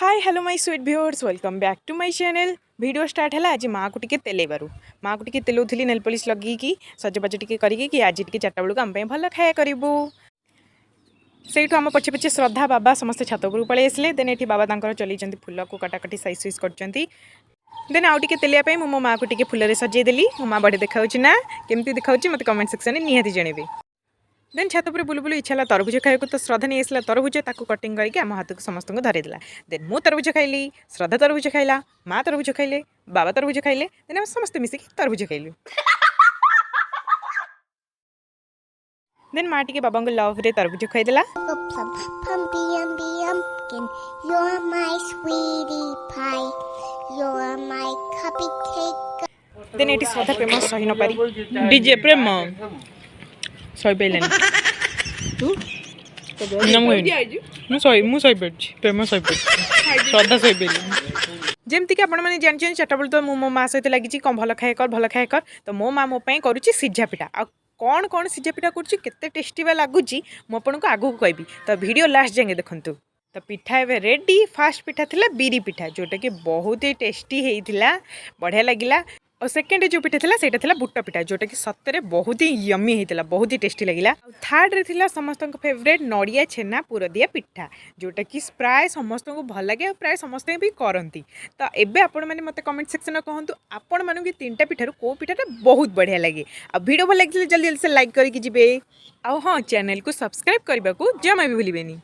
Hi hello my sweet viewers welcome back to my channel. Video start है आज माँ को टिके तेलैबार माँ को टिके तेलौली नेल पॉलिश लगे सजबाज टिके करी आज टिके 4टा बेलू आम भल खाया करूँ से आम पछे पछे श्रद्धा बाबा समस्त छात उपरକୁ पलि आसिले देन ये बाबा तांकर चलैछन्ती फूल को काटाकाटी साइज सुइज करछन्ती देन आउ टिके तेलिया मो माँ को टिके फूल सजेदेली मो माँ बढ़िया देखा ना केमती देखा मत कमेंट सेक्शन में निहाती जनइबे। देन छात पर बुलू बुलू इच्छा तरबुज खाया तो श्रद्धा नहीं आसला तरबुज ताको कटिंग करके आम हाथ को समस्त धरेदेला देन मु तरबुज खाइली श्रद्धा तरबुज खाइला माँ तरबुज खाइले बाबा तरबुज खाइले देन आम समस्त मिसिक तरबुज खाइलु। देन माँ टिके बाबा को लव रे तरबुज खाइदेला देन ये श्रद्धा प्रेम सही न पारी डीजे प्रेम सही पाइलानी तू प्रेम सही श्रद्धा सही पाइल जमती कि आपने जानते 4टा बेलू तो मो माँ सहित लगी कौन भल खाए कर तो मो माँ मोपाई करुच्ची सिझा पिठा आ कौन कौन सिझा पिठा करते टेस्टी बा लगुच मुझे आगू कहबी तो वीडियो लास्ट जाए देखूँ। तो पिठा एवं रेडी फास्ट पिठा थिला बिरी पिठा जोटा कि बहुत ही टेस्टी होता बढ़िया लगिला और सेकेंड जो पिठा थिला सेटा थिला बुट पिठा जोटा कि सतरे बहुत ही यमी होता बहुत ही टेस्टी लगिला। थर्ड रे थिला समस्त फेवरेट नड़िया छेना पुर दिया पिठा जोटा कि प्राय समस्त को भल लगे और प्राय समस्त भी करती। तो एबे आपण मैंने मत कमेंट सेक्शन में कहतु आपण मानू कि 3टा पिठारू को पिठाटा बहुत बढ़िया लगे आ वीडियो भल लगे जल्दी जल्दी से लाइक करके जिबे आ हाँ चैनल को सब्सक्राइब करने को जमा भी भूलिबेनी।